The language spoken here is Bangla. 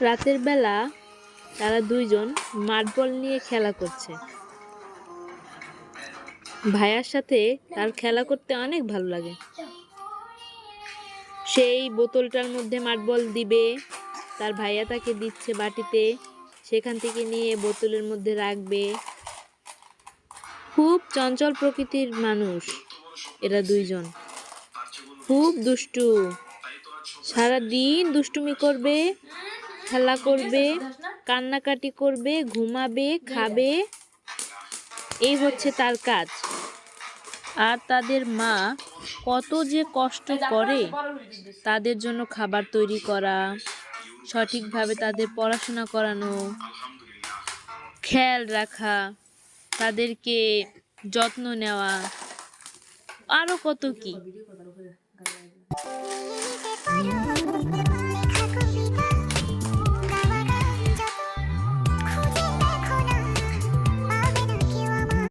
রাতের বেলা তারা দুইজন মাঠ বল নিয়ে খেলা করছে। ভাইয়ার সাথে তার খেলা করতে অনেক ভালো লাগে। সেই বোতলটার মধ্যে মাঠ বল দিবে, তার ভাইয়া তাকে দিচ্ছে বাটিতে, সেখান থেকে নিয়ে বোতলের মধ্যে রাখবে। খুব চঞ্চল প্রকৃতির মানুষ এরা দুইজন, খুব দুষ্টু। সারাদিন দুষ্টুমি করবে, খেলা করবে, কান্নাকাটি করবে, ঘুমাবে, খাবে, এই হচ্ছে তার কাজ। আর তাদের মা কত যে কষ্ট করে তাদের জন্য খাবার তৈরি করা, সঠিকভাবে তাদের পড়াশোনা করানো, খেয়াল রাখা, তাদেরকে যত্ন নেওয়া, আরো কত কি।